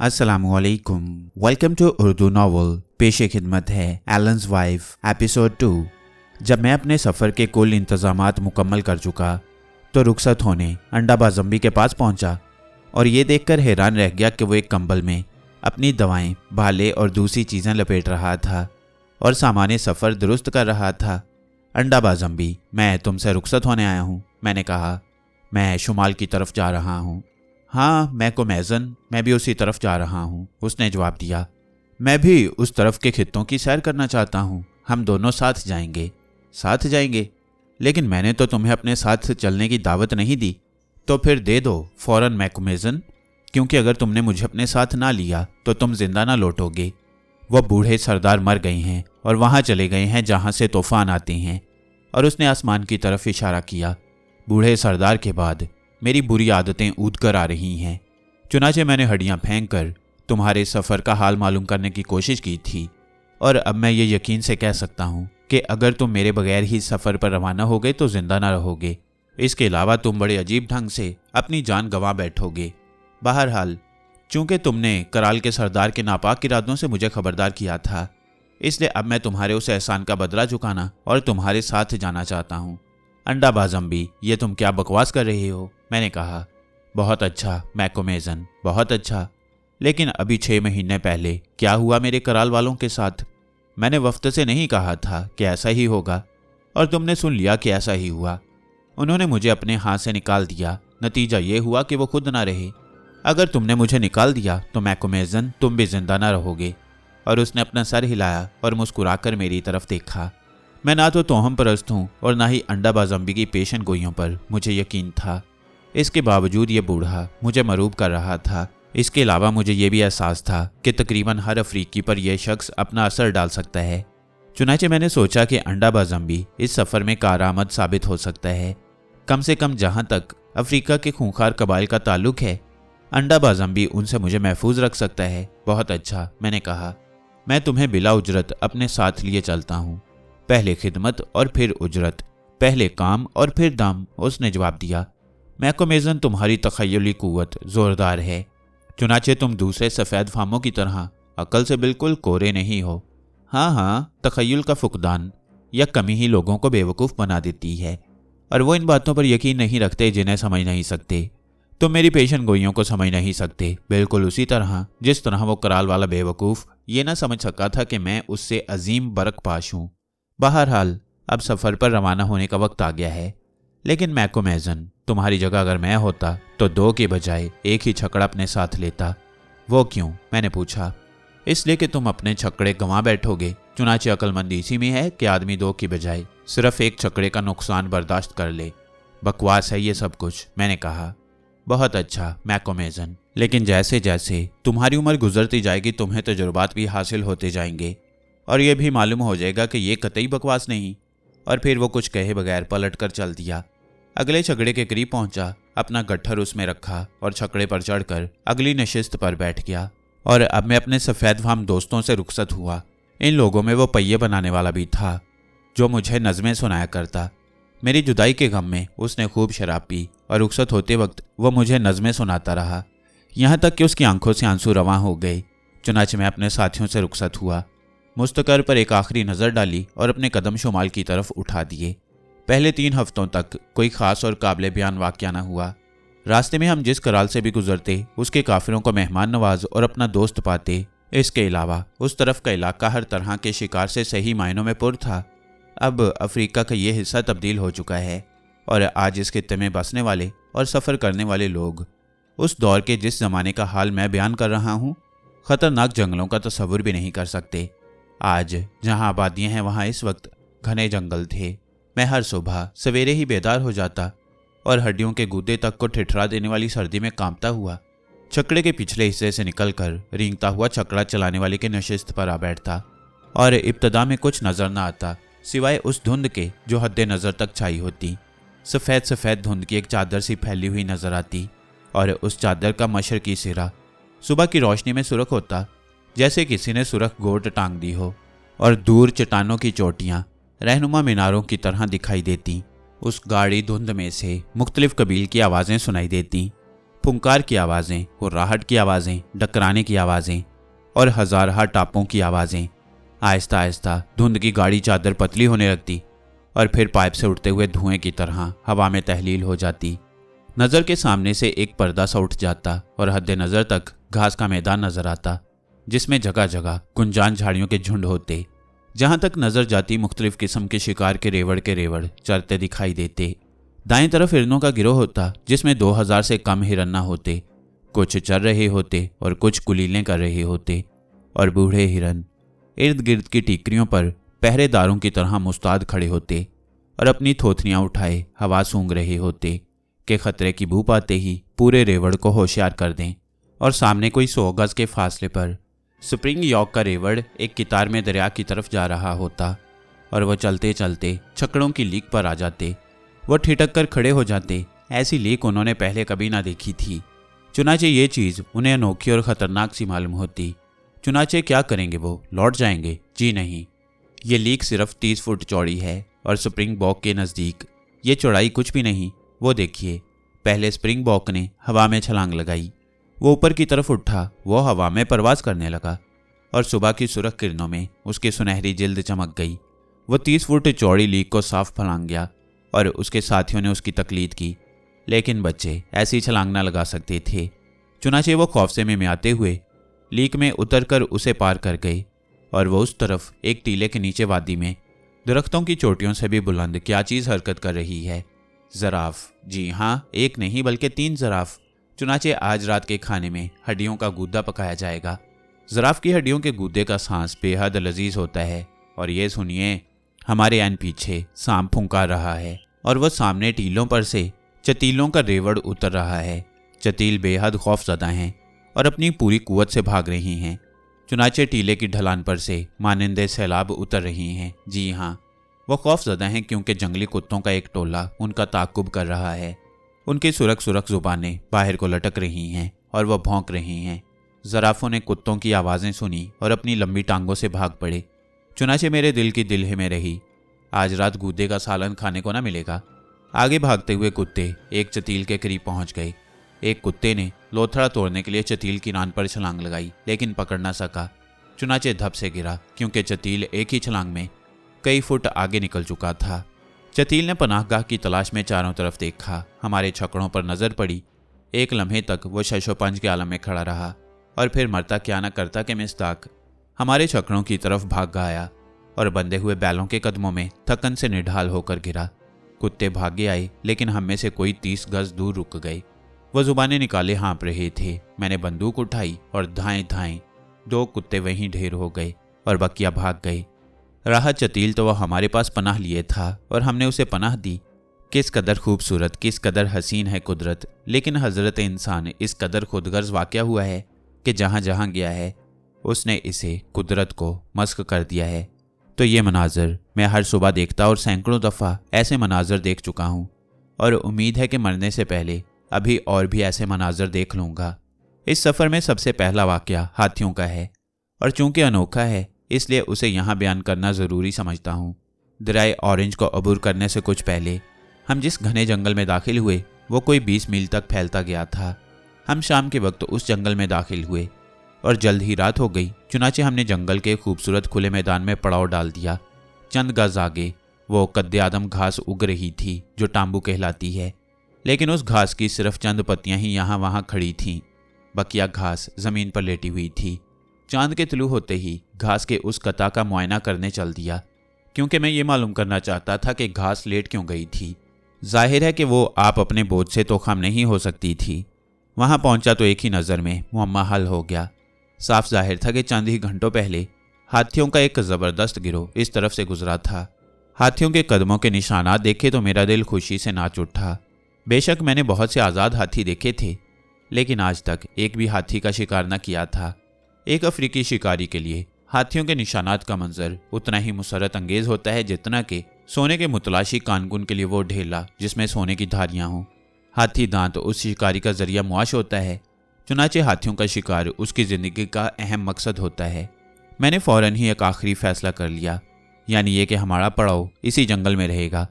अस्सलामुअलैकुम। Welcome to Urdu novel. पेशे खिदमत है एलन्स वाइफ एपिसोड 2। जब मैं अपने सफ़र के कुल इंतज़ामात मुकम्मल कर चुका तो रुखसत होने अंडा बाज़म्बी के पास पहुंचा और ये देखकर हैरान रह गया कि वो एक कंबल में अपनी दवाएं, भाले और दूसरी चीज़ें लपेट रहा था और सामान्य सफ़र दुरुस्त कर रहा था। अंडा बाज़म्बी, मैं तुमसे रुखसत होने आया हूँ, मैंने कहा। मैं शुमाल की तरफ जा रहा हूँ। हाँ, मैं को मैज़न, मैं भी उसी तरफ जा रहा हूँ, उसने जवाब दिया। मैं भी उस तरफ के खित्तों की सैर करना चाहता हूँ। हम दोनों साथ जाएंगे। साथ जाएंगे? लेकिन मैंने तो तुम्हें अपने साथ चलने की दावत नहीं दी। तो फिर दे दो फौरन मैकुमेज़न, क्योंकि अगर तुमने मुझे अपने साथ ना लिया तो तुम जिंदा ना लौटोगे। वह बूढ़े सरदार मर गए हैं और वहाँ चले गए हैं जहाँ से तूफान आते हैं। और उसने आसमान की तरफ इशारा किया। बूढ़े सरदार के बाद मेरी बुरी आदतें ऊद कर आ रही हैं। चुनाचे मैंने हड्डियां फेंक कर तुम्हारे सफ़र का हाल मालूम करने की कोशिश की थी और अब मैं ये यकीन से कह सकता हूँ कि अगर तुम मेरे बगैर ही सफ़र पर रवाना हो गए तो जिंदा ना रहोगे। इसके अलावा तुम बड़े अजीब ढंग से अपनी जान गंवा बैठोगे। बहरहाल, चूंकि तुमने कराल के सरदार के नापाक इरादों से मुझे खबरदार किया था, इसलिए अब मैं तुम्हारे उस एहसान का बदला चुकाना और तुम्हारे साथ जाना चाहता हूँ। अंडा बाज़म्बी, ये तुम क्या बकवास कर रहे हो, मैंने कहा। बहुत अच्छा मैकुमेज़न, बहुत अच्छा। लेकिन अभी 6 महीने पहले क्या हुआ मेरे कराल वालों के साथ? मैंने वफ्त से नहीं कहा था कि ऐसा ही होगा और तुमने सुन लिया कि ऐसा ही हुआ। उन्होंने मुझे अपने हाथ से निकाल दिया। नतीजा ये हुआ कि वो खुद ना रहे। अगर तुमने मुझे निकाल दिया तो मैकुमेज़न, तुम भी जिंदा ना रहोगे। और उसने अपना सर हिलाया और मुस्कुराकर मेरी तरफ देखा। मैं ना तो तोहम परस्त हूँ और ना ही अंडा बाज़म्बी की पेशन गोइयों पर मुझे यकीन था। इसके बावजूद ये बूढ़ा मुझे मरूब कर रहा था। इसके अलावा मुझे ये भी एहसास था कि तकरीबन हर अफ्रीकी पर यह शख्स अपना असर डाल सकता है। चुनाचे मैंने सोचा कि अंडा बाज़म्बी इस सफ़र में कारआमद साबित हो सकता है। कम से कम जहाँ तक अफ्रीका के खूंखार कबाइल का ताल्लुक है, अंडा बाज़म्बी उनसे मुझे महफूज रख सकता है। बहुत अच्छा, मैंने कहा। मैं तुम्हें बिला उजरत अपने साथ लिए चलता हूँ। पहले खिदमत और फिर उजरत, पहले काम और फिर दाम, उसने जवाब दिया। मैकुमेज़न, तुम्हारी तख़य्युली कुव्वत ज़ोरदार है। चुनाचे तुम दूसरे सफ़ेद फामों की तरह अकल से बिल्कुल कोरे नहीं हो। हाँ, तख़य्युल का फुकदान या कमी ही लोगों को बेवकूफ़ बना देती है और वो इन बातों पर यकीन नहीं रखते जिन्हें समझ नहीं सकते। तुम मेरी पेशन गोइयों को समझ नहीं सकते, बिल्कुल उसी तरह जिस तरह वो कराल वाला बेवकूफ़ ये ना समझ सका था कि मैं उससे अजीम बरकपाश हूँ। बहरहाल, अब सफ़र पर रवाना होने का वक्त आ गया है। लेकिन मैकुमेज़न, तुम्हारी जगह अगर मैं होता तो 2 के बजाय 1 ही छकड़ा अपने साथ लेता। वो क्यों, मैंने पूछा। इसलिए कि तुम अपने छकड़े गंवा बैठोगे। चुनाचे अक्लमंदी इसी में है कि आदमी 2 की बजाय सिर्फ 1 छकड़े का नुकसान बर्दाश्त कर ले। बकवास है ये सब कुछ, मैंने कहा। बहुत अच्छा मैकुमेज़न, लेकिन जैसे जैसे तुम्हारी उम्र गुजरती जाएगी तुम्हें तजुर्बात भी हासिल होते जाएंगे और यह भी मालूम हो जाएगा कि ये कतई बकवास नहीं। और फिर वो कुछ कहे बगैर पलट कर चल दिया। अगले छकड़े के करीब पहुंचा, अपना गट्ठर उसमें रखा और छकड़े पर चढ़कर अगली नशिस्त पर बैठ गया। और अब मैं अपने सफ़ेद फाम दोस्तों से रुखसत हुआ। इन लोगों में वो पहिए बनाने वाला भी था जो मुझे नज़में सुनाया करता। मेरी जुदाई के गम में उसने खूब शराब पी और रुखसत होते वक्त वो मुझे नज़में सुनाता रहा, यहाँ तक कि उसकी आंखों से आंसू रवां हो गए। चुनाचे मैं अपने साथियों से रुखसत हुआ, मुस्तकर पर एक आखिरी नज़र डाली और अपने कदम शुमाल की तरफ उठा दिए। पहले 3 हफ्तों तक कोई ख़ास और काबिल बयान वाक़या न हुआ। रास्ते में हम जिस कराल से भी गुजरते उसके काफिरों को मेहमान नवाज और अपना दोस्त पाते। इसके अलावा उस तरफ का इलाका हर तरह के शिकार से सही मायनों में पुर था। अब अफ्रीका का ये हिस्सा तब्दील हो चुका है और आज इस खित्ते में बसने वाले और सफ़र करने वाले लोग उस दौर के जिस ज़माने का हाल मैं बयान कर रहा हूँ, ख़तरनाक जंगलों का तसव्वुर भी नहीं कर सकते। आज जहाँ आबादियाँ हैं वहाँ इस वक्त घने जंगल थे। मैं हर सुबह सवेरे ही बेदार हो जाता और हड्डियों के गूदे तक को ठिठुरा देने वाली सर्दी में कांपता हुआ छकड़े के पिछले हिस्से से निकलकर रेंगता हुआ छकड़ा चलाने वाले के नशिस्त पर आ बैठता। और इब्तदा में कुछ नज़र न आता सिवाय उस धुंध के जो हद्दे नज़र तक छाई होती। सफ़ेद सफ़ेद धुंध की एक चादर सी फैली हुई नज़र आती और उस चादर का मशरकी सिरा सुबह की रोशनी में सुर्ख होता जैसे किसी ने सुर्ख गोट टांग दी हो और दूर चट्टानों की चोटियाँ रहनुमा मीनारों की तरह दिखाई देती। उस गाढ़ी धुंध में से मुख्तलिफ कबील की आवाज़ें सुनाई देती। फुंकार की आवाज़ें, हुर्राहट की आवाज़ें, डकराने की आवाज़ें और हजारहा टापों की आवाज़ें। आहिस्ता आहिस्ता धुंध की गाढ़ी चादर पतली होने लगती और फिर पाइप से उठते हुए धुएं की तरह हवा में तहलील हो जाती। नज़र के सामने से एक पर्दा सा उठ जाता और हद्दे नज़र तक घास का मैदान नजर आता, जिसमें जगह जगह गुंजान झाड़ियों के झुंड होते। जहां तक नजर जाती मुख्तलिफ किस्म के शिकार के रेवड़ चरते दिखाई देते। दाएं तरफ हिरनों का गिरोह होता, जिसमें 2000 से कम हिरन ना होते। कुछ चर रहे होते और कुछ कुलीलें कर रहे होते, और बूढ़े हिरन इर्द गिर्द की टीकरियों पर पहरेदारों की तरह मुस्ताद खड़े होते और अपनी थोथनियां उठाए हवा सूंघ रहे होते कि खतरे की बू पाते ही पूरे रेवड़ को होशियार कर दें। और सामने कोई 100 गज के फासले पर स्प्रिंग यॉर्क का रेवड़ एक कितार में दरिया की तरफ जा रहा होता और वह चलते चलते छकड़ों की लीक पर आ जाते। वो ठिठक कर खड़े हो जाते। ऐसी लीक उन्होंने पहले कभी ना देखी थी। चुनाचे ये चीज़ उन्हें अनोखी और ख़तरनाक सी मालूम होती। चुनाचे क्या करेंगे, वो लौट जाएंगे? जी नहीं, ये लीक सिर्फ 30 फुट चौड़ी है और स्प्रिंग बॉक के नज़दीक ये चौड़ाई कुछ भी नहीं। वो देखिए, पहले स्प्रिंग बॉक ने हवा में छलांग लगाई, वो ऊपर की तरफ उठा, वो हवा में परवास करने लगा और सुबह की सुरख किरणों में उसकी सुनहरी जिल्द चमक गई। वो 30 फुट चौड़ी लीक को साफ फलांग गया और उसके साथियों ने उसकी तकलीद की, लेकिन बच्चे ऐसी छलांग न लगा सकते थे। चुनाचे वो खौफ से मिमियाते हुए लीक में उतरकर उसे पार कर गए और वो उस तरफ एक टीले के नीचे वादी में दरख्तों की चोटियों से भी बुलंद क्या चीज़ हरकत कर रही है। ज़राफ। जी हाँ, एक नहीं बल्कि 3 ज़राफ। चुनाचे आज रात के खाने में हड्डियों का गूदा पकाया जाएगा। ज़राफ की हड्डियों के गूदे का सांस बेहद लजीज होता है। और ये सुनिए, हमारे ऐन पीछे सांप फुंकार रहा है और वह सामने टीलों पर से चतीलों का रेवड़ उतर रहा है। चतील बेहद खौफजदा हैं और अपनी पूरी कुव्वत से भाग रही हैं। चुनाचे टीले की ढलान पर से मानिंदे सैलाब उतर रही हैं। जी हाँ, वो खौफजदा हैं क्योंकि जंगली कुत्तों का एक टोला उनका ताक़ुब कर रहा है। उनकी सुरख जुबानें बाहर को लटक रही हैं और वह भौंक रही हैं। ज़राफ़ों ने कुत्तों की आवाज़ें सुनी और अपनी लंबी टांगों से भाग पड़े। चुनाचे मेरे दिल की दिल में रही, आज रात गूदे का सालन खाने को ना मिलेगा। आगे भागते हुए कुत्ते एक चतील के करीब पहुंच गए। एक कुत्ते ने लोथड़ा तोड़ने के लिए चतील की रान पर छलांग लगाई, लेकिन पकड़ ना सका। चुनाचे धप से गिरा क्योंकि चतील एक ही छलांग में कई फुट आगे निकल चुका था। चतील ने पनाहगाह की तलाश में चारों तरफ देखा। हमारे छकड़ों पर नजर पड़ी। एक लम्हे तक वो शशोपंज के आलम में खड़ा रहा और फिर मरता क्या न करता के मिस्ताक हमारे छकड़ों की तरफ भाग आया और बंधे हुए बैलों के कदमों में थकन से निढाल होकर गिरा। कुत्ते भागे आए, लेकिन हम में से कोई 30 गज दूर रुक गए। वह जुबानें निकाले हाँप रहे थे। मैंने बंदूक उठाई और धाएं धाएं 2 कुत्ते वहीं ढेर हो गए और बकिया भाग गए। राह चतील तो वह हमारे पास पनाह लिए था और हमने उसे पनाह दी। किस कदर खूबसूरत, किस कदर हसीन है कुदरत, लेकिन हजरत इंसान इस कदर खुदगर्ज वाक़या हुआ है कि जहाँ जहाँ गया है उसने इसे कुदरत को मस्क कर दिया है। तो ये मनाजर मैं हर सुबह देखता और सैकड़ों दफ़ा ऐसे मनाजर देख चुका हूँ और उम्मीद है कि मरने से पहले अभी और भी ऐसे मनाजर देख लूँगा। इस सफ़र में सबसे पहला वाक़या हाथियों का है और चूंकि अनोखा है इसलिए उसे यहाँ बयान करना ज़रूरी समझता हूँ। दरियाए ऑरेंज को अबूर करने से कुछ पहले हम जिस घने जंगल में दाखिल हुए वो कोई 20 मील तक फैलता गया था। हम शाम के वक्त उस जंगल में दाखिल हुए और जल्द ही रात हो गई। चुनाचे हमने जंगल के खूबसूरत खुले मैदान में पड़ाव डाल दिया। चंद गज आगे वो कद्दे आदम घास उग रही थी जो टांबू कहलाती है, लेकिन उस घास की सिर्फ चंद पत्तियां ही यहाँ वहाँ खड़ी थीं। बकिया घास ज़मीन पर लेटी हुई थी। चांद के तुलू होते ही घास के उस कता का मुआयना करने चल दिया, क्योंकि मैं ये मालूम करना चाहता था कि घास लेट क्यों गई थी। जाहिर है कि वो आप अपने बोझ से तो कम नहीं हो सकती थी। वहाँ पहुँचा तो एक ही नज़र में मुअम्मा हल हो गया। साफ जाहिर था कि चंद ही घंटों पहले हाथियों का एक ज़बरदस्त गिरोह इस तरफ से गुजरा था। हाथियों के कदमों के निशानात देखे तो मेरा दिल खुशी से नाच उठा। बेशक मैंने बहुत से आज़ाद हाथी देखे थे, लेकिन आज तक एक भी हाथी का शिकार न किया था। एक अफ्रीकी शिकारी के लिए हाथियों के निशानात का मंजर उतना ही मुसरत अंगेज होता है जितना कि सोने के मुतलाशी कानकुन के लिए वो ढेला जिसमें सोने की धारियां हों। हाथी दांत उस शिकारी का जरिया मुआश होता है। चुनाचे हाथियों का शिकार उसकी ज़िंदगी का अहम मकसद होता है। मैंने फ़ौरन ही एक आखिरी फैसला कर लिया, यानी ये कि हमारा पड़ाव इसी जंगल में रहेगा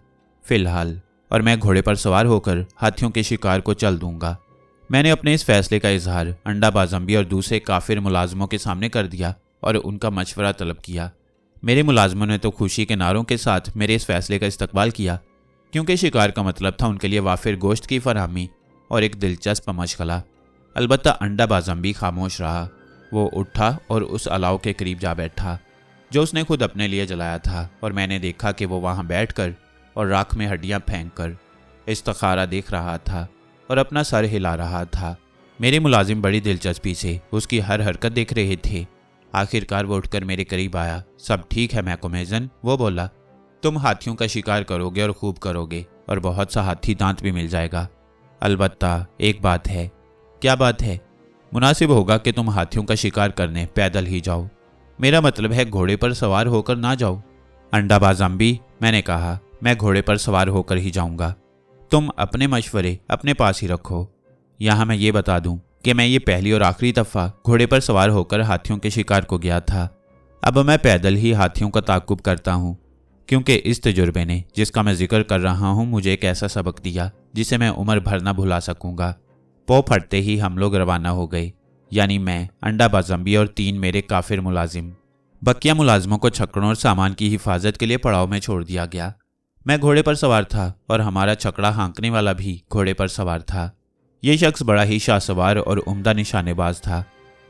फ़िलहाल, और मैं घोड़े पर सवार होकर हाथियों के शिकार को चल दूंगा। मैंने अपने इस फैसले का इजहार अंडाबा ज़म्बी और दूसरे काफिर मुलाजमों के सामने कर दिया और उनका मशवरा तलब किया। मेरे मुलाजमों ने तो खुशी के नारों के साथ मेरे इस फैसले का इस्तकबाल किया, क्योंकि शिकार का मतलब था उनके लिए वाफिर गोश्त की फराहमी और एक दिलचस्प मशगला। अलबत्ता अंडाबा ज़म्बी खामोश रहा। वो उठा और उस अलाव के करीब जा बैठा जो उसने खुद अपने लिए जलाया था, और मैंने देखा कि वो वहाँ बैठकर और राख में हड्डियाँ फेंक कर इस्तखारा देख रहा था और अपना सर हिला रहा था। मेरे मुलाजिम बड़ी दिलचस्पी से उसकी हर हरकत देख रहे थे। आखिरकार वो उठकर मेरे करीब आया। सब ठीक है मैकोमेजन, वो बोला। तुम हाथियों का शिकार करोगे और खूब करोगे और बहुत सा हाथी दांत भी मिल जाएगा। अलबत्ता एक बात है। क्या बात है? मुनासिब होगा कि तुम हाथियों का शिकार करने पैदल ही जाओ। मेरा मतलब है घोड़े पर सवार होकर ना जाओ। अंडाबा ज़म्बी, मैंने कहा, मैं घोड़े पर सवार होकर ही जाऊंगा। तुम अपने मशवरे अपने पास ही रखो। यहाँ मैं ये बता दूं कि मैं ये पहली और आखिरी दफ़ा घोड़े पर सवार होकर हाथियों के शिकार को गया था। अब मैं पैदल ही हाथियों का ताक़ुब करता हूँ, क्योंकि इस तजुर्बे ने, जिसका मैं जिक्र कर रहा हूँ, मुझे एक ऐसा सबक दिया जिसे मैं उम्र भर ना भुला सकूंगा। पौ फटते ही हम लोग रवाना हो गए, यानी मैं, अंडाबा ज़म्बी और 3 मेरे काफिर मुलाजिम। बकिया मुलाजिमों को छकड़ों और सामान की हिफाजत के लिए पड़ाव में छोड़ दिया गया। मैं घोड़े पर सवार था और हमारा छकड़ा हाँकने वाला भी घोड़े पर सवार था। ये शख्स बड़ा ही शाहसवार और उम्दा निशानेबाज था।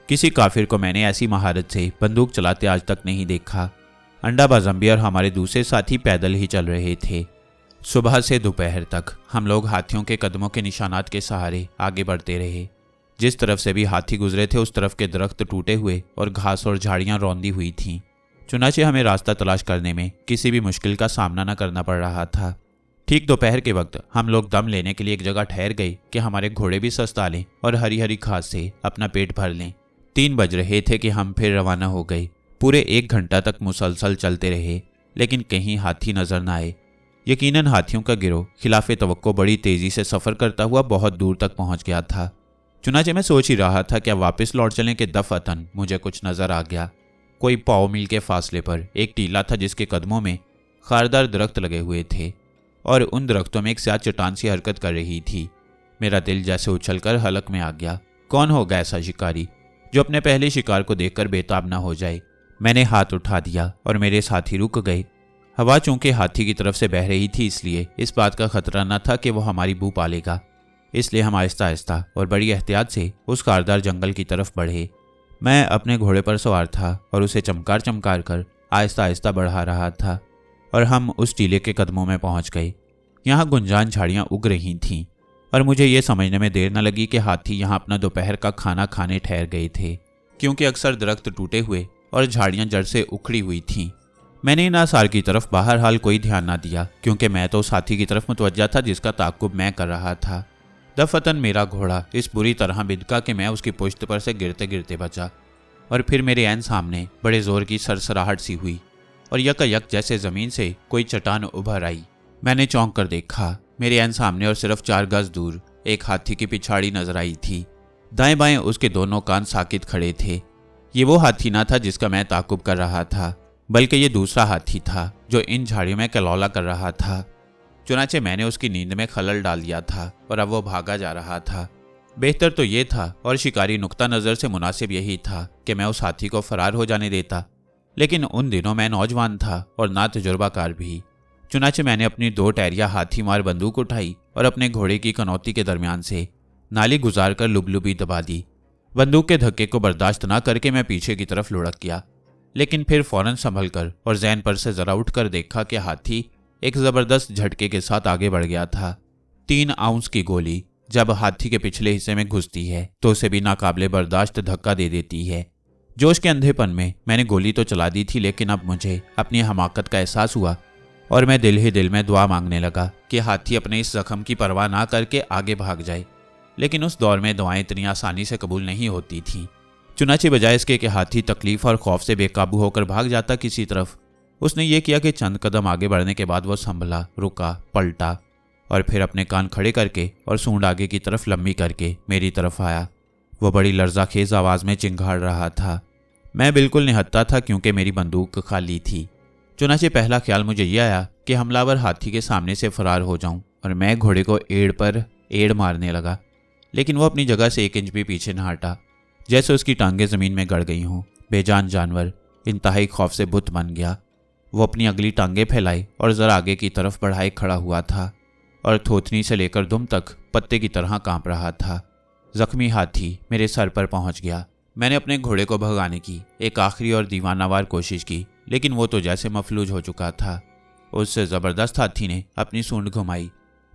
किसी काफिर को मैंने ऐसी महारत से बंदूक चलाते आज तक नहीं देखा। अंडाबा ज़म्बी और हमारे दूसरे साथी पैदल ही चल रहे थे। सुबह से दोपहर तक हम लोग हाथियों के कदमों के निशानात के सहारे आगे बढ़ते रहे। जिस तरफ से भी हाथी गुजरे थे उस तरफ के दरख्त टूटे हुए और घास और झाड़ियां रौंदी हुई थीं। चुनाचे हमें रास्ता तलाश करने में किसी भी मुश्किल का सामना न करना पड़ रहा था। ठीक दोपहर के वक्त हम लोग दम लेने के लिए एक जगह ठहर गए कि हमारे घोड़े भी सस्ता लें और हरी हरी घास से अपना पेट भर लें। 3 बज रहे थे कि हम फिर रवाना हो गए। पूरे 1 घंटा तक मुसलसल चलते रहे, लेकिन कहीं हाथी नजर न आए। यकीनन हाथियों का गिरोह खिलाफे तवक्को बड़ी तेजी से सफर करता हुआ बहुत दूर तक पहुंच गया था। चुनाचे मैं सोच ही रहा था क्या वापस लौट चलें कि दफअतन मुझे कुछ नजर आ गया। कोई 100 मील के फासले पर एक टीला था जिसके कदमों में खारदार दरख्त लगे हुए थे और उन दरख्तों में एक स्याह चट्टान सी हरकत कर रही थी। मेरा दिल जैसे उछलकर हलक में आ गया। कौन होगा ऐसा शिकारी जो अपने पहले शिकार को देखकर बेताब ना हो जाए? मैंने हाथ उठा दिया और मेरे साथी रुक गए। हवा चूंकि हाथी की तरफ से बह रही थी, इसलिए इस बात का खतरा न था कि वो हमारी बू पालेगा। इसलिए हम आहिस्ता आहिस्ता और बड़ी एहतियात से उस खारदार जंगल की तरफ बढ़े। मैं अपने घोड़े पर सवार था और उसे चमकार चमकार कर आहिस्ता आहिस्ता बढ़ा रहा था और हम उस टीले के कदमों में पहुंच गए। यहाँ गुंजान झाड़ियाँ उग रही थीं और मुझे ये समझने में देर न लगी कि हाथी यहाँ अपना दोपहर का खाना खाने ठहर गए थे, क्योंकि अक्सर दरख्त टूटे हुए और झाड़ियाँ जड़ से उखड़ी हुई थीं। मैंने इन आसार की तरफ बहरहाल कोई ध्यान ना दिया, क्योंकि मैं तो उस हाथी की तरफ मुतवज्जा था जिसका ताक़ुब मैं कर रहा था। दफअतन मेरा घोड़ा इस बुरी तरह बिदका कि मैं उसकी पुश्त पर से गिरते गिरते बचा और फिर मेरे ऐन सामने बड़े जोर की सरसराहट सी हुई और यकायक जैसे ज़मीन से कोई चट्टान उभर आई। मैंने चौंक कर देखा। मेरे ऐन सामने और सिर्फ 4 गज दूर एक हाथी की पिछाड़ी नजर आई थी। दाएं बाएं उसके दोनों कान साकित खड़े थे। ये वो हाथी ना था जिसका मैं ताक़ुब कर रहा था, बल्कि ये दूसरा हाथी था जो इन झाड़ियों में कलौला कर रहा था। चुनाचे मैंने उसकी नींद में खलल डाल दिया था और अब वो भागा जा रहा था। बेहतर तो ये था और शिकारी नुक्ता नज़र से मुनासिब यही था कि मैं उस हाथी को फरार हो जाने देता, लेकिन उन दिनों मैं नौजवान था और ना तजुर्बाकार भी। चुनाचे मैंने अपनी 2 टैरिया हाथी मार बंदूक उठाई और अपने घोड़े की कनौती के दरमियान से नाली गुजार कर लुबलुबी दबा दी। बंदूक के धक्के को बर्दाश्त ना करके मैं पीछे की तरफ लुढ़क गया, लेकिन फिर फौरन संभल कर और जैन पर से जरा उठकर देखा कि हाथी एक जबरदस्त झटके के साथ आगे बढ़ गया था। 3 आउंस की गोली जब हाथी के पिछले हिस्से में घुसती है तो उसे भी नाकाबिले बर्दाश्त धक्का दे देती है। जोश के अंधेपन में मैंने गोली तो चला दी थी, लेकिन अब मुझे अपनी हमाकत का एहसास हुआ और मैं दिल ही दिल में दुआ मांगने लगा कि हाथी अपने इस जख्म की परवाह ना करके आगे भाग जाए। लेकिन उस दौर में दुआएं इतनी आसानी से कबूल नहीं होती थीं। चुनाचे बजाय इसके कि हाथी तकलीफ और खौफ से बेकाबू होकर भाग जाता किसी तरफ, उसने ये किया कि चंद कदम आगे बढ़ने के बाद वो संभला, रुका, पलटा और फिर अपने कान खड़े करके और सूंड आगे की तरफ लंबी करके मेरी तरफ आया। वो बड़ी लर्जाखेज आवाज़ में चिंघाड़ रहा था। मैं बिल्कुल निहत्था था क्योंकि मेरी बंदूक खाली थी। चुनाचे पहला ख्याल मुझे ये आया कि हमलावर हाथी के सामने से फरार हो जाऊं और मैं घोड़े को एड़ पर एड़ मारने लगा। लेकिन वो अपनी जगह से 1 इंच भी पीछे न हटा, जैसे उसकी टांगें जमीन में गड़ गई हों। बेजान जानवर इंतहाई खौफ से बुत बन गया। वो अपनी अगली टांगें फैलाए और जरा आगे की तरफ बढ़ाए खड़ा हुआ था और थोथनी से लेकर दुम तक पत्ते की तरह कांप रहा था। जख्मी हाथी मेरे सर पर पहुंच गया। मैंने अपने घोड़े को भगाने की एक आखिरी और दीवानावार कोशिश की, लेकिन वो तो जैसे मफलूज हो चुका था। उससे जबरदस्त हाथी ने अपनी सूंड घुमाई,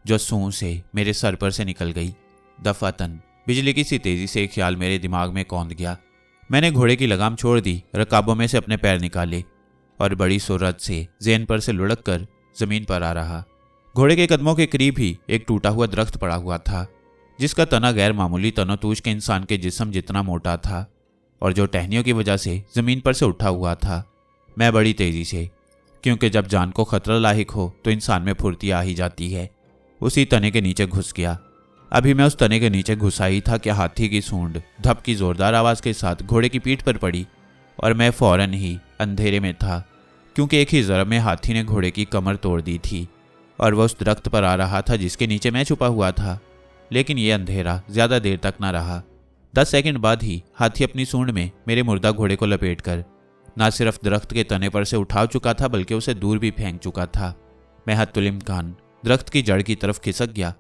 जो सूं से मेरे सर पर से निकल गई। दफातन बिजली की सी तेजी से एक ख्याल मेरे दिमाग में कौंध गया। मैंने घोड़े की लगाम छोड़ दी, रकाबों में से अपने पैर निकाले और बड़ी सूरत से ज़ेन पर से लुढ़क कर जमीन पर आ रहा। घोड़े के कदमों के करीब ही एक टूटा हुआ दरख्त पड़ा हुआ था, जिसका तना गैर मामूली तनोतूज के इंसान के जिस्म जितना मोटा था और जो टहनियों की वजह से जमीन पर से उठा हुआ था। मैं बड़ी तेजी से, क्योंकि जब जान को खतरा लाहिक हो तो इंसान में फुर्ती आ ही जाती है, उसी तने के नीचे घुस गया। अभी मैं उस तने के नीचे घुसा ही था कि हाथी की सूंड धप की जोरदार आवाज के साथ घोड़े की पीठ पर पड़ी और मैं फौरन ही अंधेरे में था, क्योंकि एक ही ज़रब में हाथी ने घोड़े की कमर तोड़ दी थी और वह उस दरख्त पर आ रहा था जिसके नीचे मैं छुपा हुआ था। लेकिन यह अंधेरा ज़्यादा देर तक न रहा। 10 सेकंड बाद ही हाथी अपनी सूंड में मेरे मुर्दा घोड़े को लपेटकर न सिर्फ दरख्त के तने पर से उठा चुका था, बल्कि उसे दूर भी फेंक चुका था। मैं हत्तुल इम्कान दरख्त की जड़ की तरफ खिसक गया,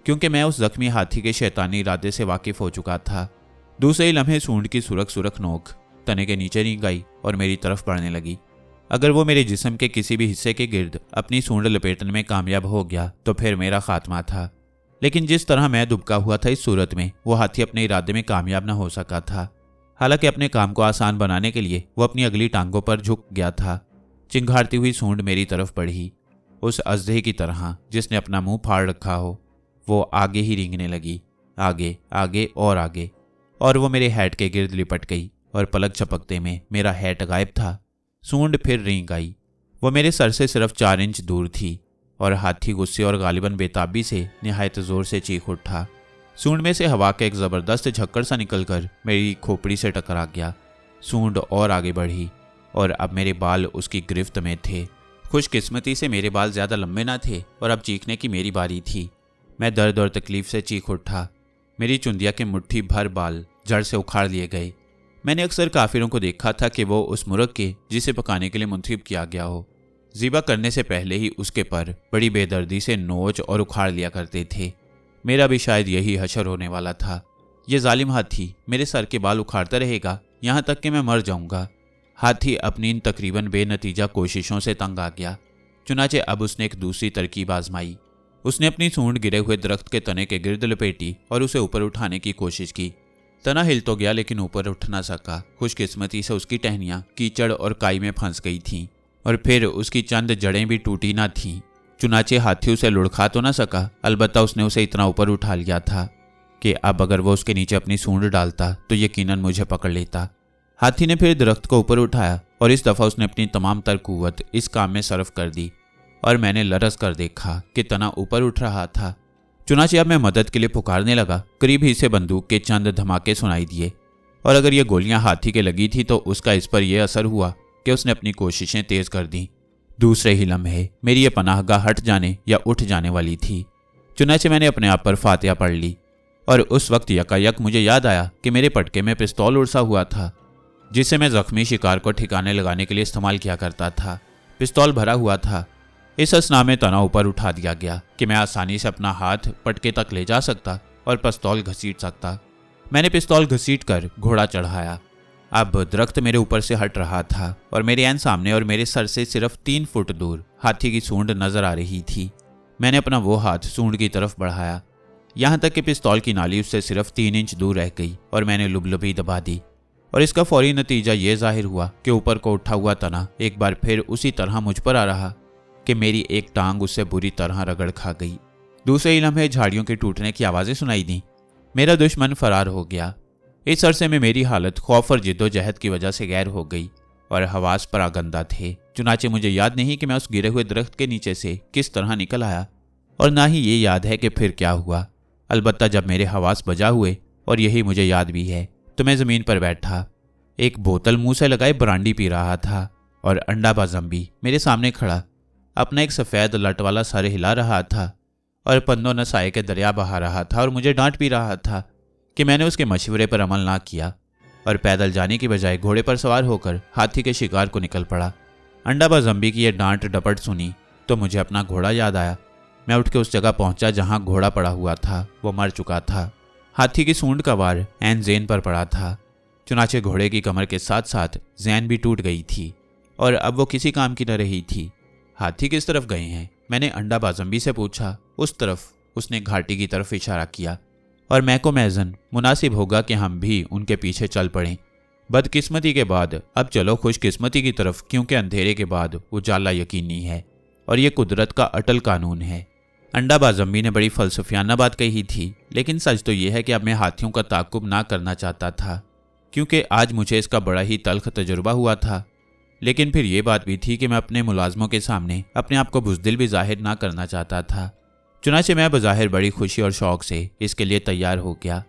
क्योंकि मैं उस जख्मी हाथी के शैतानी इरादे से वाकिफ हो चुका था। दूसरे ही लम्हे सूंड की सुरख सुरख नोक तने के नीचे नहीं गई और मेरी तरफ बढ़ने लगी। अगर वो मेरे जिस्म के किसी भी हिस्से के गिर्द अपनी सूंड लपेटने में कामयाब हो गया तो फिर मेरा खात्मा था। लेकिन जिस तरह मैं दुबका हुआ था, इस सूरत में वो हाथी अपने इरादे में कामयाब न हो सका था। हालांकि अपने काम को आसान बनाने के लिए वो अपनी अगली टांगों पर झुक गया था। चिंघाड़ती हुई सूंड मेरी तरफ बढ़ी, उस अजदहे की तरह जिसने अपना मुंह फाड़ रखा हो। वो आगे ही रेंगने लगी, आगे आगे और आगे, और वो मेरे हैट के गिर्द लिपट गई और पलक झपकते में मेरा हैट गायब था। सूंड फिर रेंग आई। वो मेरे सर से सिर्फ 4 इंच दूर थी और हाथी गुस्से और गालिबन बेताबी से निहायत जोर से चीख उठा। सूंड में से हवा का एक ज़बरदस्त झक्कड़ सा निकलकर मेरी खोपड़ी से टकरा गया। सूंड और आगे बढ़ी और अब मेरे बाल उसकी गिरफ्त में थे। खुशकिस्मती से मेरे बाल ज़्यादा लंबे ना थे और अब चीखने की मेरी बारी थी। मैं दर्द और तकलीफ से चीख उठा। मेरी चुंदिया के मुट्ठी भर बाल जड़ से उखाड़ लिए गए। मैंने अक्सर काफिरों को देखा था कि वो उस मुर्ग के जिसे पकाने के लिए मुंतखब किया गया हो, ज़िबा करने से पहले ही उसके पर बड़ी बेदर्दी से नोच और उखाड़ लिया करते थे। मेरा भी शायद यही हशर होने वाला था। ये जालिम हाथी मेरे सर के बाल उखाड़ता रहेगा यहाँ तक कि मैं मर जाऊंगा। हाथी अपनी इन तकरीबन बेनतीजा कोशिशों से तंग आ गया। चुनाचे अब उसने एक दूसरी तरकीब आजमाई। उसने अपनी सूंड गिरे हुए दरख्त के तने के गिर्द लपेटी और उसे ऊपर उठाने की कोशिश की। तना हिल तो गया, लेकिन ऊपर उठ ना सका। खुशकिस्मती से उसकी टहनियाँ कीचड़ और काई में फंस गई थीं और फिर उसकी चंद जड़ें भी टूटी ना थीं। चुनाचे हाथी उसे लुढ़का तो ना सका, अलबत्ता उसने उसे इतना ऊपर उठा लिया था कि अब अगर वो उसके नीचे अपनी सूंड डालता तो यकीनन मुझे पकड़ लेता। हाथी ने फिर दरख्त को ऊपर उठाया और इस दफ़ा उसने अपनी तमाम तर कुव्वत इस काम में सर्फ कर दी और मैंने लरस कर देखा कि तना ऊपर उठ रहा था। चुनाचे अब मैं मदद के लिए पुकारने लगा। करीब ही से बंदूक के चंद धमाके सुनाई दिए और अगर ये गोलियां हाथी के लगी थी तो उसका इस पर यह असर हुआ कि उसने अपनी कोशिशें तेज कर दी। दूसरे ही लम्हे मेरी ये पनाहगाह हट जाने या उठ जाने वाली थी। चुनाचे मैंने अपने आप पर फातिहा पढ़ ली और उस वक्त यकायक मुझे याद आया कि मेरे पटके में पिस्तौल उड़सा हुआ था, जिसे मैं जख्मी शिकार को ठिकाने लगाने के लिए इस्तेमाल किया करता था। पिस्तौल भरा हुआ था। इस असना में तना ऊपर उठा दिया गया कि मैं आसानी से अपना हाथ पटके तक ले जा सकता और पिस्तौल घसीट सकता। मैंने पिस्तौल घसीट कर घोड़ा चढ़ाया। अब दरख्त मेरे ऊपर से हट रहा था और मेरे ऐन सामने और मेरे सर से सिर्फ 3 फुट दूर हाथी की सूंड नजर आ रही थी। मैंने अपना वो हाथ सूंड की तरफ बढ़ाया, यहाँ तक कि पिस्तौल की नाली उससे सिर्फ 3 इंच दूर रह गई और मैंने लुबलुबी दबा दी। और इसका फौरी नतीजा ये जाहिर हुआ कि ऊपर को उठा हुआ तना एक बार फिर उसी तरह मुझ पर आ रहा कि मेरी एक टांग उससे बुरी तरह रगड़ खा गई। दूसरे ही लम्हे झाड़ियों के टूटने की आवाज़ें सुनाई दी। मेरा दुश्मन फरार हो गया। इस अरसे में मेरी हालत खौफ और जिद्दोजहद की वजह से गैर हो गई और हवास परागंदा थे। चुनाचे मुझे याद नहीं कि मैं उस गिरे हुए दरख्त के नीचे से किस तरह निकल आया और ना ही ये याद है कि फिर क्या हुआ। अलबत्ता जब मेरे हवास बजा हुए, और यही मुझे याद भी है, तो मैं ज़मीन पर बैठा एक बोतल मुंह से लगाए ब्रांडी पी रहा था और अंडाबा ज़म्बी मेरे सामने खड़ा अपना एक सफ़ेद लट वाला सर हिला रहा था और पन्नों नसाए के दरिया बहा रहा था और मुझे डांट भी रहा था कि मैंने उसके मशवरे पर अमल ना किया और पैदल जाने की बजाय घोड़े पर सवार होकर हाथी के शिकार को निकल पड़ा। अंडाबा ज़म्बी की यह डांट डपट सुनी तो मुझे अपना घोड़ा याद आया। मैं उठ के उस जगह पहुंचा जहां घोड़ा पड़ा हुआ था। वो मर चुका था। हाथी की सूंड का वार ऐन ज़ैन पर पड़ा था। चुनाचे घोड़े की कमर के साथ साथ ज़ैन भी टूट गई थी और अब वो किसी काम की न रही थी। हाथी किस तरफ गए हैं? मैंने अंडाबा ज़म्बी से पूछा। उस तरफ, उसने घाटी की तरफ इशारा किया। और मैं को महजन मुनासिब होगा कि हम भी उनके पीछे चल पड़ें। बदकिस्मती के बाद अब चलो खुशकिस्मती की तरफ, क्योंकि अंधेरे के बाद उजाला यकीनी है और ये कुदरत का अटल कानून है। अंडाबा ज़म्बी ने बड़ी फलसफियाना बात कही थी, लेकिन सच तो यह है कि अब मैं हाथियों का ताकुब ना करना चाहता था, क्योंकि आज मुझे इसका बड़ा ही तल्ख तजुर्बा हुआ था। लेकिन फिर ये बात भी थी कि मैं अपने मुलाजमों के सामने अपने आप को बुज़दिल भी जाहिर ना करना चाहता था। चुनाचे मैं बज़ाहिर बड़ी खुशी और शौक से इसके लिए तैयार हो गया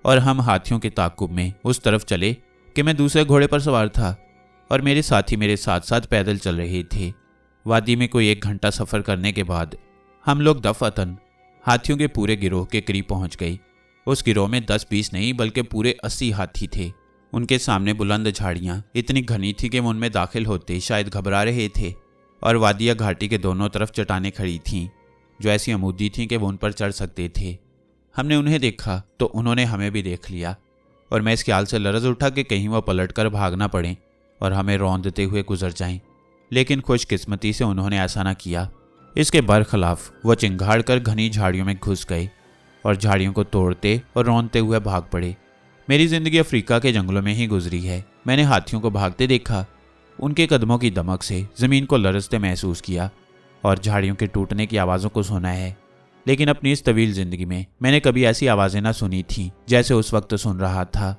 और हम हाथियों के ताकुब में उस तरफ चले कि मैं दूसरे घोड़े पर सवार था और मेरे साथी मेरे साथ साथ पैदल चल रहे थे। वादी में कोई 1 घंटा सफ़र करने के बाद हम लोग दफअतन हाथियों के पूरे गिरोह के करीब पहुंच गए। उस गिरोह में 10-20 नहीं बल्कि पूरे 80 हाथी थे। उनके सामने बुलंद झाड़ियाँ इतनी घनी थी कि वो उनमें दाखिल होते शायद घबरा रहे थे और वादिया घाटी के दोनों तरफ चट्टानें खड़ी थीं जो ऐसी अमूदी थीं कि वो उन पर चढ़ सकते थे। हमने उन्हें देखा तो उन्होंने हमें भी देख लिया और मैं इस ख्याल से लरज उठा कि कहीं वह पलटकर भागना पड़े और हमें रौंदते हुए गुजर जाएं। लेकिन खुशकिस्मती से उन्होंने ऐसा न किया। इसके बरखिलाफ वह चिंगाड़ कर घनी झाड़ियों में घुस गए और झाड़ियों को तोड़ते और रौंदते हुए भाग पड़े। मेरी ज़िंदगी अफ्रीका के जंगलों में ही गुजरी है। मैंने हाथियों को भागते देखा, उनके कदमों की दमक से ज़मीन को लरजते महसूस किया और झाड़ियों के टूटने की आवाज़ों को सुना है। लेकिन अपनी इस तवील ज़िंदगी में मैंने कभी ऐसी आवाज़ें ना सुनी थीं जैसे उस वक्त सुन रहा था।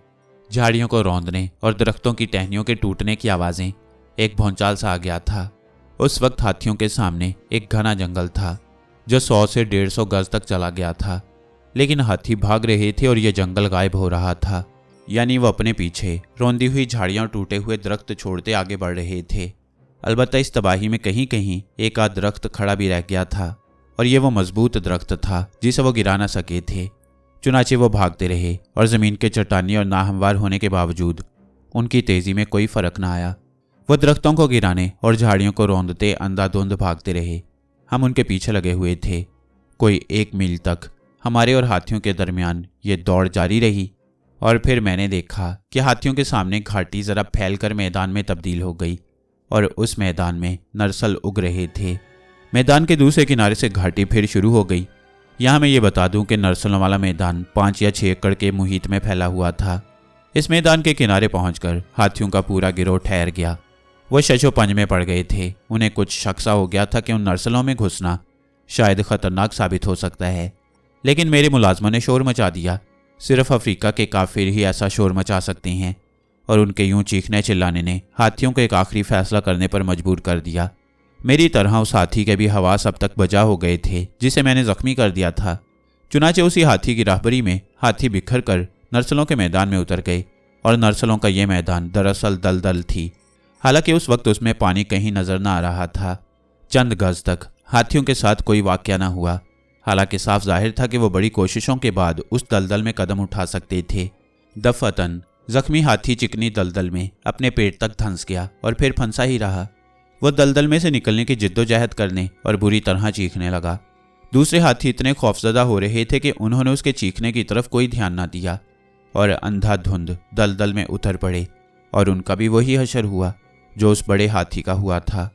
झाड़ियों को रौंदने और दरख्तों की टहनियों के टूटने की आवाज़ें। एक भौंचाल सा आ गया था। उस वक्त हाथियों के सामने एक घना जंगल था जो 100 से 150 गज तक चला गया था, लेकिन हाथी भाग रहे थे और यह जंगल गायब हो रहा था। यानी वो अपने पीछे रौंदी हुई झाड़ियाँ और टूटे हुए दरख्त छोड़ते आगे बढ़ रहे थे। अलबत्ता इस तबाही में कहीं कहीं एक आध दरख्त खड़ा भी रह गया था और ये वो मजबूत दरख्त था जिसे वो गिरा ना सके थे। चुनाचे वो भागते रहे और ज़मीन के चट्टानी और नाहमवार होने के बावजूद उनकी तेज़ी में कोई फ़र्क ना आया। वो दरख्तों को गिराने और झाड़ियों को रौंदते अंधाधुंध भागते रहे। हम उनके पीछे लगे हुए थे। कोई 1 मील तक हमारे और हाथियों के दरमियान ये दौड़ जारी रही और फिर मैंने देखा कि हाथियों के सामने घाटी ज़रा फैलकर मैदान में तब्दील हो गई और उस मैदान में नरसल उग रहे थे। मैदान के दूसरे किनारे से घाटी फिर शुरू हो गई। यहाँ मैं ये बता दूं कि नरसलों वाला मैदान 5 या 6 एकड़ के मुहित में फैला हुआ था। इस मैदान के किनारे पहुंचकर हाथियों का पूरा गिरोह ठहर गया। वो शशोपंज में पड़ गए थे। उन्हें कुछ शक सा हो गया था कि उन नरसलों में घुसना शायद ख़तरनाक साबित हो सकता है, लेकिन मेरे मुलाजमों ने शोर मचा दिया। सिर्फ अफ्रीका के काफिर ही ऐसा शोर मचा सकते हैं और उनके यूं चीखने चिल्लाने ने हाथियों को एक आखिरी फैसला करने पर मजबूर कर दिया। मेरी तरह उस हाथी के भी हवास अब तक बजा हो गए थे जिसे मैंने जख्मी कर दिया था। चुनाचे उसी हाथी की राहबरी में हाथी बिखर कर नरसलों के मैदान में उतर गए और नरसलों का यह मैदान दरअसल दलदल थी। हालांकि उस वक्त उसमें पानी कहीं नजर न आ रहा था। चंद गज तक हाथियों के साथ कोई वाकया न हुआ। हालांकि साफ जाहिर था कि वो बड़ी कोशिशों के बाद उस दलदल में कदम उठा सकते थे। दफअतन जख्मी हाथी चिकनी दलदल में अपने पेट तक धंस गया और फिर फंसा ही रहा। वह दलदल में से निकलने की जिद्दोजहद करने और बुरी तरह चीखने लगा। दूसरे हाथी इतने खौफजदा हो रहे थे कि उन्होंने उसके चीखने की तरफ कोई ध्यान न दिया और अंधाधुंध दलदल में उतर पड़े और उनका भी वही हशर हुआ जो उस बड़े हाथी का हुआ था।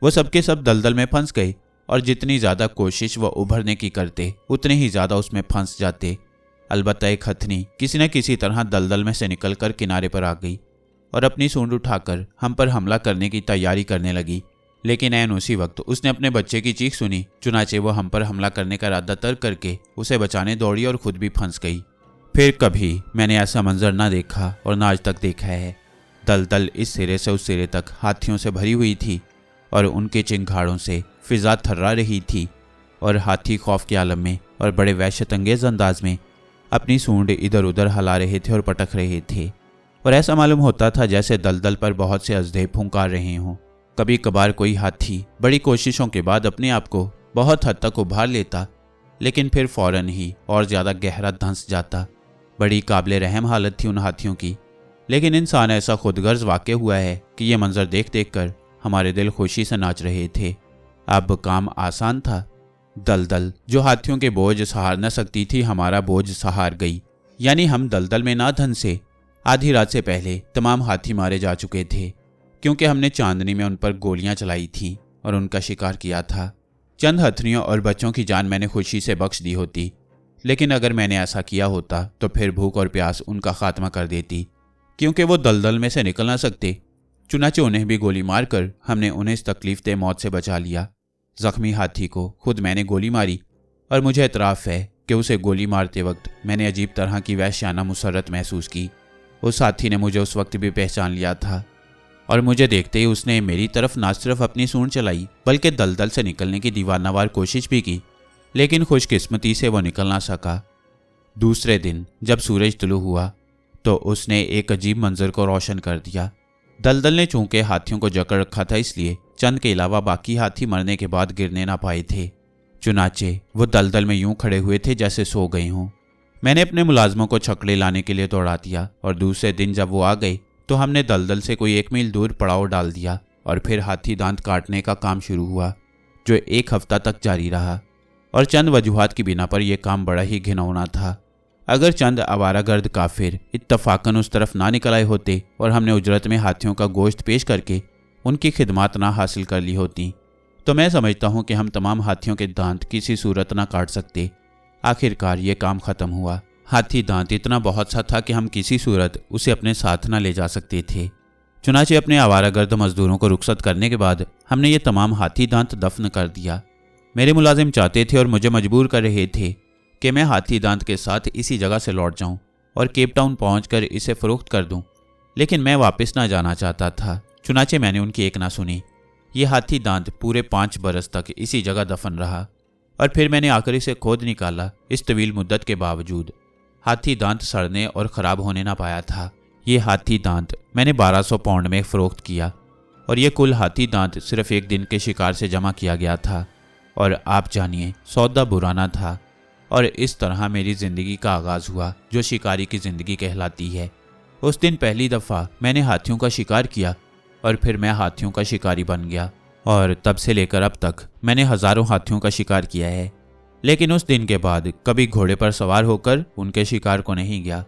वो सबके सब दलदल में फंस गए और जितनी ज़्यादा कोशिश वह उभरने की करते उतने ही ज़्यादा उसमें फंस जाते। अलबत्ता एक हथनी किसी न किसी तरह दलदल में से निकलकर किनारे पर आ गई और अपनी सूंड उठाकर हम पर हमला करने की तैयारी करने लगी। लेकिन ऐन उसी वक्त उसने अपने बच्चे की चीख सुनी। चुनाचे वो हम पर हमला करने का इरादा तर्क करके उसे बचाने दौड़ी और खुद भी फंस गई। फिर कभी मैंने ऐसा मंजर ना देखा और ना आज तक देखा है। दलदल इस सिरे से उस सिरे तक हाथियों से भरी हुई थी और उनके चिंगाड़ों से फिजा थर्रा रही थी और हाथी खौफ के आलम में और बड़े वहशत अंगेज अंदाज में अपनी सूंड इधर उधर हिला रहे थे और पटक रहे थे और ऐसा मालूम होता था जैसे दलदल पर बहुत से अजदे फुंकार रहे हों। कभी कभार कोई हाथी बड़ी कोशिशों के बाद अपने आप को बहुत हद तक उभार लेता, लेकिन फिर फौरन ही और ज़्यादा गहरा धंस जाता। बड़ी काबिले रहम हालत थी उन हाथियों की, लेकिन इंसान ऐसा खुदगर्ज वाक़ हुआ है कि ये मंजर देख देख कर हमारे दिल खुशी से नाच रहे थे। अब काम आसान था। दलदल जो हाथियों के बोझ सहार न सकती थी, हमारा बोझ सहार गई। यानी हम दलदल में ना धंसे। आधी रात से पहले तमाम हाथी मारे जा चुके थे, क्योंकि हमने चांदनी में उन पर गोलियां चलाई थीं और उनका शिकार किया था। चंद हथनियों और बच्चों की जान मैंने खुशी से बख्श दी होती, लेकिन अगर मैंने ऐसा किया होता तो फिर भूख और प्यास उनका खात्मा कर देती, क्योंकि वो दलदल में से निकल ना सकते। चुनाचे उन्हें भी गोली मारकर हमने उन्हें इस तकलीफ मौत से बचा लिया। जख्मी हाथी को खुद मैंने गोली मारी और मुझे इतराफ़ है कि उसे गोली मारते वक्त मैंने अजीब तरह की वहशियाना मुसर्रत महसूस की। उस हाथी ने मुझे उस वक्त भी पहचान लिया था और मुझे देखते ही उसने मेरी तरफ ना सिर्फ अपनी सूंड चलाई बल्कि दलदल से निकलने की दीवानावार कोशिश भी की, लेकिन खुशकिस्मती से वो निकल ना सका। दूसरे दिन जब सूरज तुलू हुआ तो उसने एक अजीब मंजर को रोशन कर दिया। दलदल ने चूंकि हाथियों को जकड़ रखा था, इसलिए चंद के अलावा बाकी हाथी मरने के बाद गिरने ना पाए थे। चुनाचे वो दलदल में यूं खड़े हुए थे जैसे सो गए हों। मैंने अपने मुलाजमों को छकड़े लाने के लिए दौड़ा दिया और दूसरे दिन जब वो आ गए तो हमने दलदल से कोई 1 मील दूर पड़ाव डाल दिया और फिर हाथी दांत काटने का काम शुरू हुआ, जो 1 हफ्ता तक जारी रहा। और चंद वजूहात की बिना पर यह काम बड़ा ही घिनौना था। अगर चंद आवारागर्द काफिर इत्तफाकन उस तरफ ना निकल आए होते और हमने उजरत में हाथियों का गोश्त पेश करके उनकी खिदमत ना हासिल कर ली होती, तो मैं समझता हूँ कि हम तमाम हाथियों के दांत किसी सूरत ना काट सकते। आखिरकार ये काम ख़त्म हुआ। हाथी दांत इतना बहुत सा था कि हम किसी सूरत उसे अपने साथ ना ले जा सकते थे। चुनाचे अपने आवारागर्द मजदूरों को रुखसत करने के बाद हमने ये तमाम हाथी दांत दफन कर दिया। मेरे मुलाजिम चाहते थे और मुझे मजबूर कर रहे थे कि मैं हाथी दांत के साथ इसी जगह से लौट जाऊं और केप टाउन पहुंचकर इसे फरोख्त कर दूं, लेकिन मैं वापस ना जाना चाहता था। चुनाचे मैंने उनकी एक ना सुनी। ये हाथी दांत पूरे 5 बरस तक इसी जगह दफन रहा और फिर मैंने आकर इसे खोद निकाला। इस तवील मुद्दत के बावजूद हाथी दांत सड़ने और ख़राब होने ना पाया था। ये हाथी दांत मैंने 1200 पाउंड में फ़रोख्त किया और ये कुल हाथी दांत सिर्फ 1 दिन के शिकार से जमा किया गया था। और आप जानिए, सौदा बुरा ना था और इस तरह मेरी ज़िंदगी का आगाज़ हुआ, जो शिकारी की ज़िंदगी कहलाती है। उस दिन पहली दफ़ा मैंने हाथियों का शिकार किया और फिर मैं हाथियों का शिकारी बन गया और तब से लेकर अब तक मैंने हज़ारों हाथियों का शिकार किया है, लेकिन उस दिन के बाद कभी घोड़े पर सवार होकर उनके शिकार को नहीं गया।